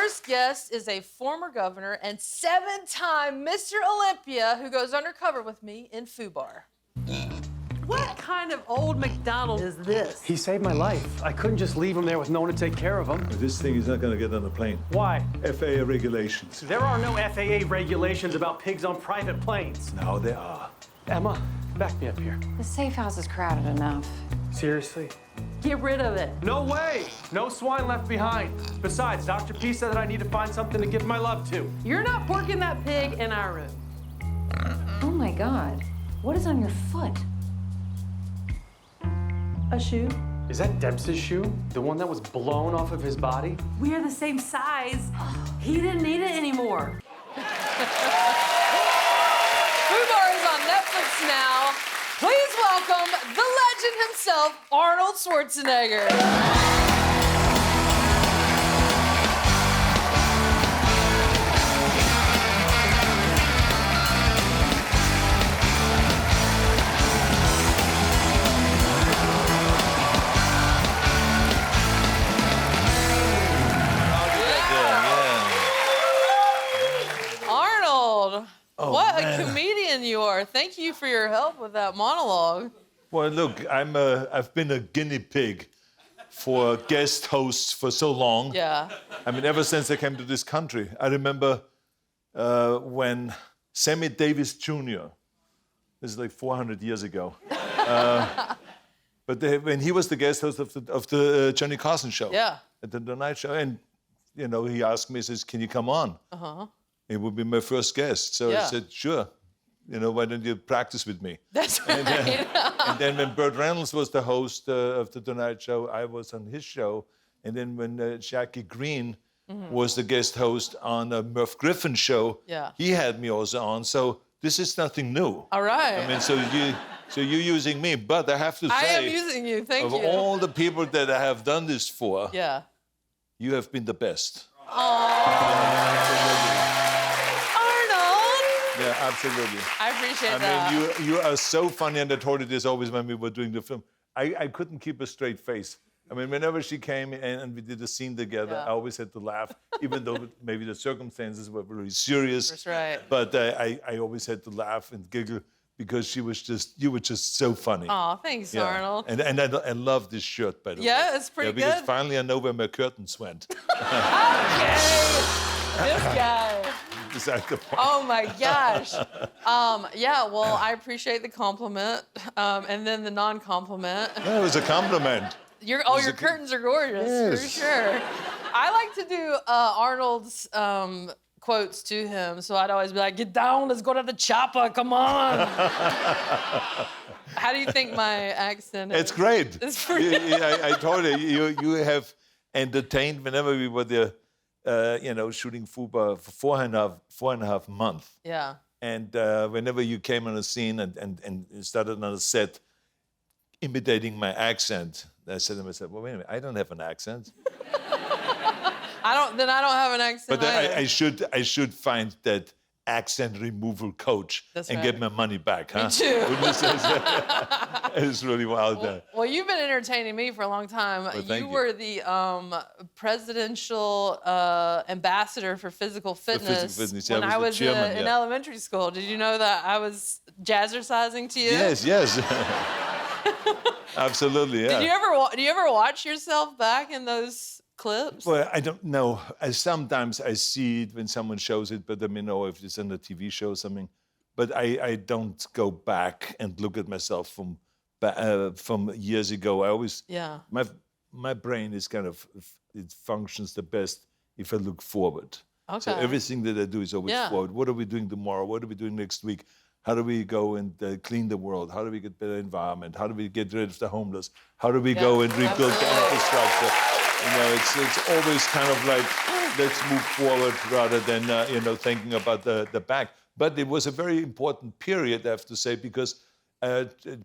first guest is a former governor and 7-time Mr. Olympia who goes undercover with me in Fubar. What kind of old McDonald is this? He saved my life. I couldn't just leave him there with no one to take care of him. This thing is not going to get on a plane. Why? FAA regulations. There are no FAA regulations about pigs on private planes. Now there are. Emma, back me up here. The safe house is crowded enough. Seriously? Get rid of it. No way! No swine left behind. Besides, Dr. P said that I need to find something to give my love to. You're not porking that pig in our room. Oh my God. What is on your foot? A shoe? Is that Dempsey's shoe? The one that was blown off of his body? We're the same size. He didn't need it anymore. Fubar is on Netflix now. Please welcome the legend himself, Arnold Schwarzenegger. Arnold, what a comedian you are. Thank you for your help with that monologue. Well, look, I've been a guinea pig for guest hosts for so long. Yeah. I mean, ever since I came to this country. I remember when Sammy Davis Jr., this is like 400 years ago, when he was the guest host of the Johnny Carson show. Yeah. At the Tonight Show. And, you know, he asked me, he says, can you come on? Uh-huh. It would be my first guest. So Yeah. I said, sure. You know, why don't you practice with me? That's right. And then when Burt Reynolds was the host of the Tonight Show, I was on his show. And then when Jackie Green was the guest host on the Merv Griffin show, Yeah. he had me also on. So this is nothing new. All right. I mean, so you're using me, but I have to say, I am using you. Thank of you. all the people that I have done this for, Yeah. you have been the best. Arnold! Yeah, absolutely. I appreciate I that. mean, you are so funny, and I told you this always when we were doing the film. I couldn't keep a straight face. I mean, whenever she came and we did a scene together, Yeah. I always had to laugh, even though maybe the circumstances were very serious. That's right. But I always had to laugh and giggle because you were just so funny. Aw, thanks, Yeah. Arnold. And I love this shirt, by the way. Yeah, it's pretty because good. finally I know where my curtains went. Okay. This guy. Is that the point? Oh my gosh. Yeah, well, I appreciate the compliment. And then the non-compliment. That was a compliment. Your a curtains are gorgeous, for Yes. sure. I like to do Arnold's quotes to him, so I'd always be like, get down, let's go to the chopper, come on. How do you think my accent is? It's great. It's pretty I told you have entertained whenever we were there, shooting Fubar for four and a half months. Yeah. And whenever you came on a scene and started on a set imitating my accent, I said to myself, well, wait a minute, I don't have an accent. I don't have an accent But either. I should find that accent removal coach That's and right. get my money back, huh? Me too. Wouldn't you say so? It's really wild there. Well, you've been entertaining me for a long time. thank you. Were the presidential ambassador for physical fitness, fitness, yeah, when I I was the was chairman, in yeah. elementary school. Did you know that I was jazzercising to you? Yes. Absolutely, yeah. Do you ever watch yourself back in those clips? Well, I don't know. Sometimes I see it when someone shows it, but I mean, or if it's on a TV show or something. But I don't go back and look at myself from years ago. I always, Yeah. my brain is kind of, it functions the best if I look forward. So Okay. everything that I do is always Yeah. forward. What are we doing tomorrow? What are we doing next week? How do we go and clean the world? How do we get better environment? How do we get rid of the homeless? How do we go and rebuild the absolutely. infrastructure? You know, it's always kind of like, let's move forward rather than, thinking about the back. But it was a very important period, I have to say, because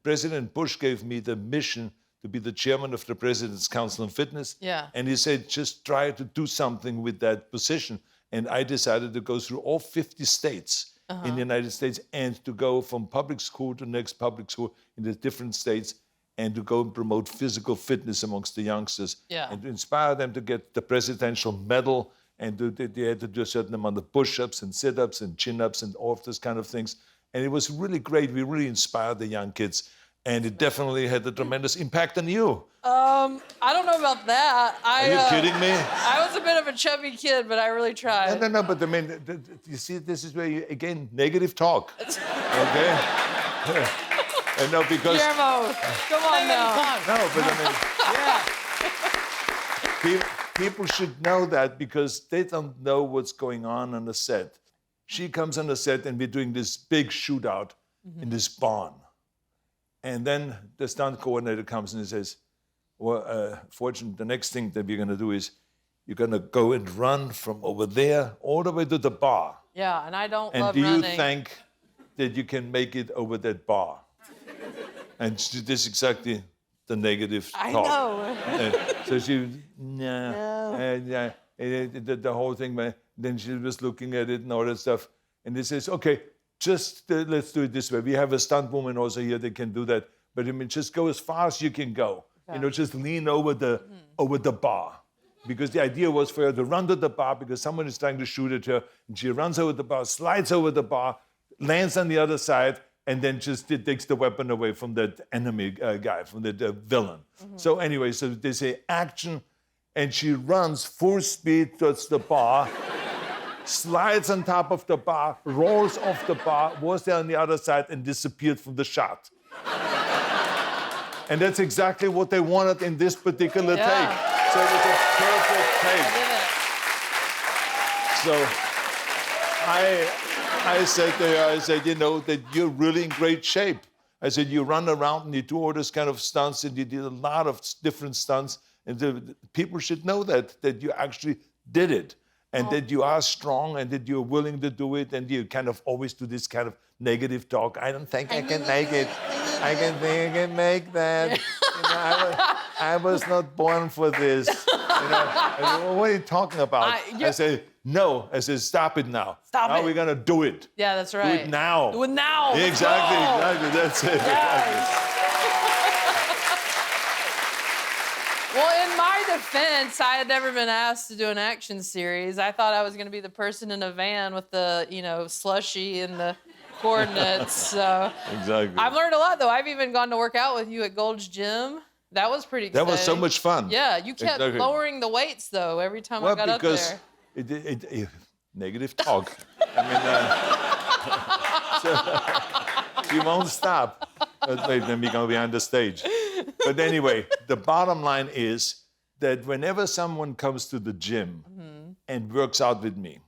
President Bush gave me the mission to be the chairman of the President's Council on Fitness. Yeah. And he said, just try to do something with that position. And I decided to go through all 50 states in the United States and to go from public school to next public school in the different states and to go and promote physical fitness amongst the youngsters Yeah. and to inspire them to get the presidential medal and they had to do a certain amount of push-ups and sit-ups and chin-ups and all of those kind of things. And it was really great. We really inspired the young kids. And it definitely had a tremendous impact on you. I don't know about that. Are you kidding me? I was a bit of a chubby kid, but I really tried. No, but I mean, you see, this is where you, again, negative talk. Okay? And no, because... Guillermo, come on now. No, but I mean... People should know that because they don't know what's going on the set. She comes on the set and we're doing this big shootout in this barn. And then the stunt coordinator comes and he says, well, Fortune, the next thing that we're going to do is you're going to go and run from over there all the way to the bar. Yeah, and I don't and love do running. you think that you can make it over that bar? And this is exactly the negative talk. I know. So she, and the whole thing, then she was looking at it and all that stuff. And he says, okay, just let's do it this way. We have a stunt woman also here that can do that. But I mean, just go as far as you can go. Okay. You know, just lean over the bar. Because the idea was for her to run to the bar because someone is trying to shoot at her. And she runs over the bar, slides over the bar, lands on the other side, and then just takes the weapon away from that enemy guy, from the villain. So anyway, so they say action, and she runs full speed towards the bar, slides on top of the bar, rolls off the bar, was there on the other side, and disappeared from the shot. And that's exactly what they wanted in this particular take. So it was a perfect take. So I said to her, you know, that you're really in great shape. I said, you run around and you do all this kind of stunts, and you did a lot of different stunts, and the people should know that you actually did it, and that you are strong, and that you're willing to do it, and you kind of always do this kind of negative talk. I don't think I can make it. I can think I can make that. You know, I was not born for this. You know, I said, well, what are you talking about? I say, no. I said, stop it now. Stop now it. we're gonna do it. Yeah, that's right. Do it now. Do it now. Exactly, exactly. That's it. Yes. Well, in my defense, I had never been asked to do an action series. I thought I was going to be the person in a van with the, slushie and the coordinates. So Exactly. I've learned a lot, though. I've even gone to work out with you at Gold's Gym. That was pretty exciting. That was so much fun. Yeah, you kept lowering the weights, though, every time I got up there. Because negative talk. I mean, so, she won't stop. Then we're going behind the stage. But anyway, the bottom line is that whenever someone comes to the gym and works out with me,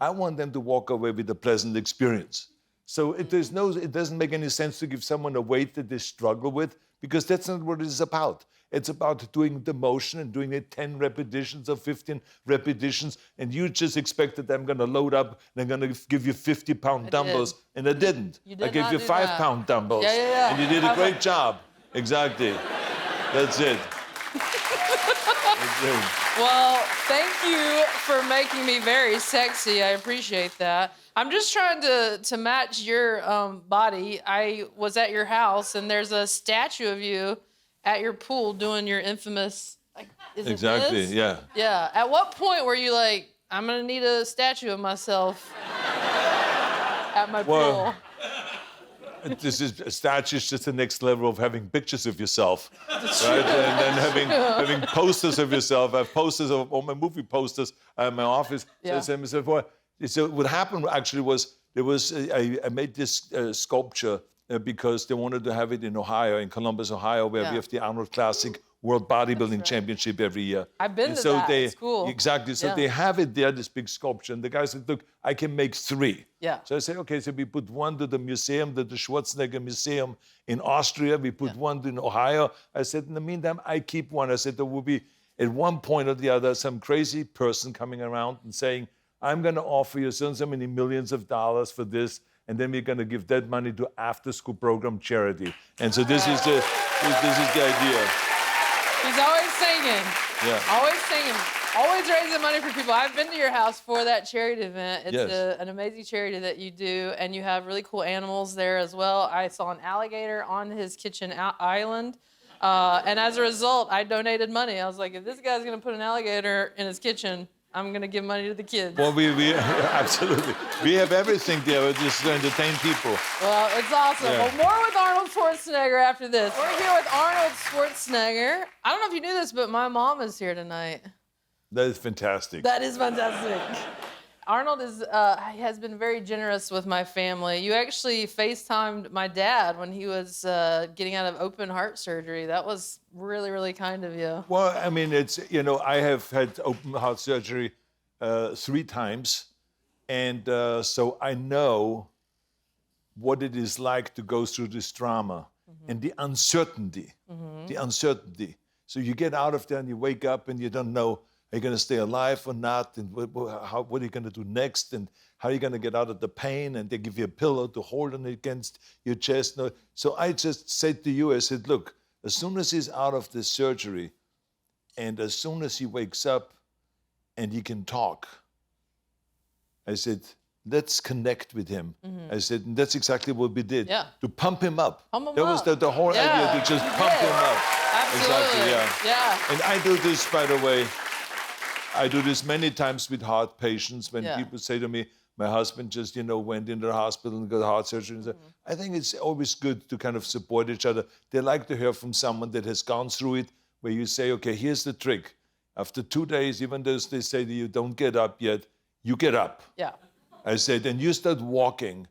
I want them to walk away with a pleasant experience. So it doesn't make any sense to give someone a weight that they struggle with, because that's not what it is about. It's about doing the motion and doing it 10 repetitions or 15 repetitions, and you just expect that I'm going to load up and I'm going to give you 50-pound dumbbells, and I didn't. I gave you 5-pound dumbbells, and you did a great job. Exactly. That's it. That's it. Well, thank you for making me very sexy. I appreciate that. I'm just trying to match your body. I was at your house, and there's a statue of you at your pool doing your infamous, is it this? Yeah. Yeah. At what point were you like, I'm going to need a statue of myself at my pool? This is a statue is just the next level of having pictures of yourself, right? And then having posters of yourself. I have posters of all my movie posters in my office. So what happened actually was I made this sculpture because they wanted to have it in Ohio, in Columbus, Ohio, where we have the Arnold Classic World Bodybuilding Championship every year. I've been to that. It's cool. Exactly. So they have it there, this big sculpture. And the guy said, look, I can make 3. Yeah. So I said, okay, so we put one to the museum, the Schwarzenegger Museum in Austria. We put one in Ohio. I said, in the meantime, I keep one. I said, there will be, at one point or the other, some crazy person coming around and saying, I'm going to offer you so many millions of dollars for this, and then we're going to give that money to after-school program charity. And so this is the idea. He's always singing. Yeah. Always singing. Always raising money for people. I've been to your house for that charity event. It's an amazing charity that you do, and you have really cool animals there as well. I saw an alligator on his kitchen island, and as a result, I donated money. I was like, if this guy's going to put an alligator in his kitchen, I'm gonna give money to the kids. Well, we absolutely. We have everything there just to entertain people. Well, it's awesome. Yeah. Well, more with Arnold Schwarzenegger after this. We're here with Arnold Schwarzenegger. I don't know if you knew this, but my mom is here tonight. That is fantastic. That is fantastic. Arnold has been very generous with my family. You actually FaceTimed my dad when he was getting out of open heart surgery. That was really, really kind of you. Well, I mean, it's, I have had open heart surgery 3 times. And so I know what it is like to go through this drama and the uncertainty. So you get out of there and you wake up and you don't know, are you going to stay alive or not? And what are you going to do next? And how are you going to get out of the pain? And they give you a pillow to hold on against your chest. So I just said to you, I said, look, as soon as he's out of this surgery and as soon as he wakes up and he can talk, I said, let's connect with him. I said, and that's exactly what we did. Yeah. To pump him up. Pump him that was up. the whole Yeah, idea, to just you pump did. him up. Absolutely. Exactly, Yeah. And I do this, by the way, I do this many times with heart patients when people say to me, my husband just, went into the hospital and got heart surgery. And I think it's always good to kind of support each other. They like to hear from someone that has gone through it, where you say, okay, here's the trick. After 2 days, even though they say to you, don't get up yet, you get up. Yeah. I said, and you start walking,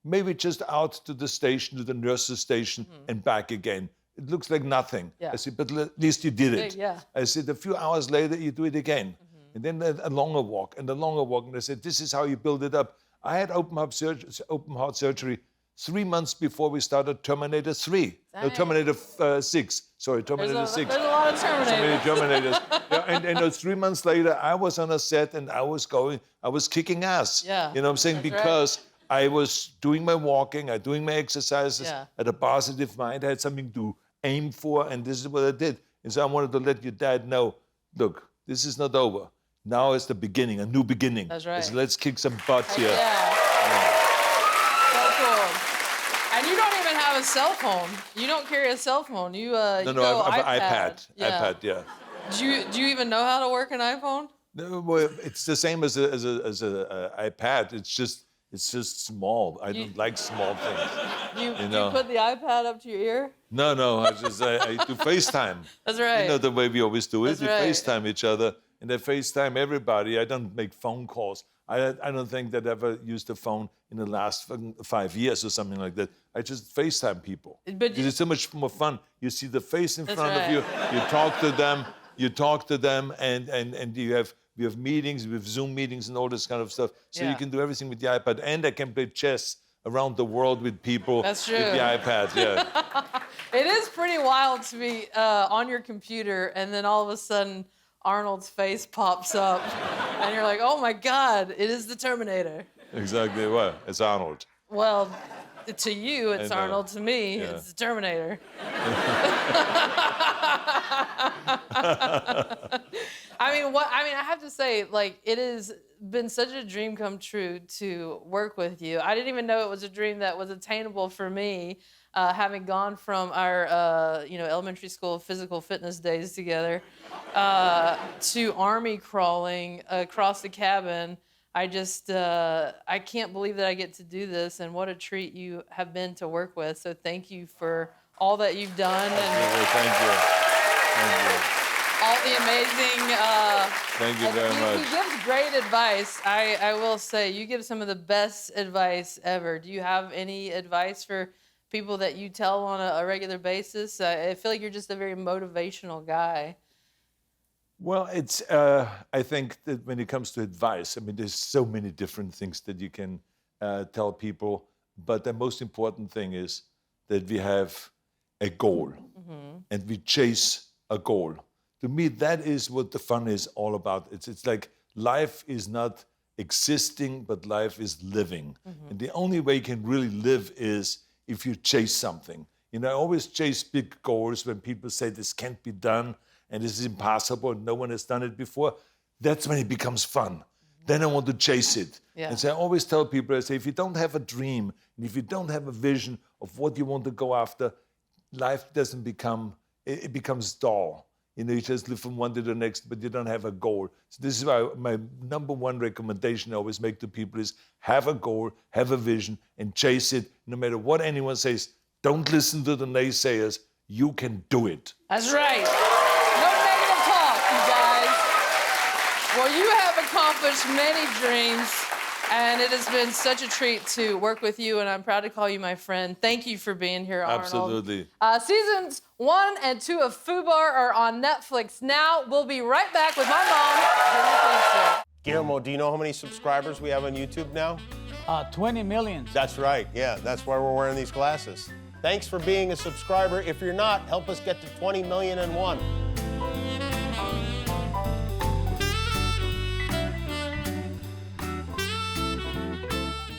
maybe just out to the station, to the nurse's station, and back again. It looks like nothing. Yeah. I said, but at least you did it. Yeah. I said, a few hours later, you do it again. And then a longer walk, and a longer walk. And I said, this is how you build it up. I had open heart surgery 3 months before we started Terminator 3. No, Terminator 6. Sorry, Terminator 6. There's a lot of So many Terminators. Terminators. And 3 months later, I was on a set and I was kicking ass. Yeah, You know what I'm saying? that's right. Because I was doing my walking, doing my exercises, Yeah. had a positive mind, I had something to aim for, and this is what I did. And so I wanted to let your dad know, look, this is not over. Now is the beginning, a new beginning. That's right. So let's kick some butts here. Yeah. So cool. And you don't even have a cell phone. You don't carry a cell phone. You No, you no, go I have an iPad. Yeah. iPad, yeah. Do you even know how to work an iPhone? No, well, it's the same as a iPad. It's just small. I don't like small things. You know. put the iPad up to your ear? No, I do FaceTime. That's right. You know the way we always do it. That's We right. FaceTime each other, and I FaceTime everybody. I don't make phone calls. I don't think that I ever used a phone in the last 5 years or something like that. I just FaceTime people. But Because it's so much more fun. You see the face in That's front right. of you. You talk to them, and we have meetings, we have Zoom meetings and all this kind of stuff. So Yeah. you can do everything with the iPad, and I can play chess around the world with people That's with true. the iPad. Yeah. It is pretty wild to be on your computer and then all of a sudden Arnold's face pops up and you're like, oh my God, it is the Terminator. Exactly. Well, it's Arnold. Well, to you, it's I know. Arnold. To me, Yeah. it's the Terminator. I have to say, like, it has been such a dream come true to work with you. I didn't even know it was a dream that was attainable for me, having gone from our, elementary school physical fitness days together to army crawling across the cabin. I can't believe that I get to do this, and what a treat you have been to work with. So thank you for all that you've done and Thank you. all the amazing. Thank you very He much. gives great advice. I will say, you give some of the best advice ever. Do you have any advice for people that you tell on a regular basis? I feel like you're just a very motivational guy. Well, it's. I think that when it comes to advice, I mean, there's so many different things that you can tell people, but the most important thing is that we have a goal, and we chase a goal. To me, that is what the fun is all about. It's like life is not existing, but life is living, and the only way you can really live is if you chase something. I always chase big goals when people say this can't be done. And this is impossible, and no one has done it before, that's when it becomes fun. Then I want to chase it. Yeah. And so I always tell people, I say, if you don't have a dream, and if you don't have a vision of what you want to go after, life doesn't become, it becomes dull. You know, you just live from one to the next, but you don't have a goal. So this is why my #1 recommendation I always make to people is have a goal, have a vision, and chase it. No matter what anyone says, don't listen to the naysayers. You can do it. That's right. No negative talk, you guys. Well, you have accomplished many dreams, and it has been such a treat to work with you, and I'm proud to call you my friend. Thank you for being here, Arnold. Absolutely. Seasons 1 and 2 of Fubar are on Netflix now. We'll be right back with my mom, Jimmy Feimster. Guillermo, do you know how many subscribers we have on YouTube now? 20 million. That's right, yeah, that's why we're wearing these glasses. Thanks for being a subscriber. If you're not, help us get to 20,000,001.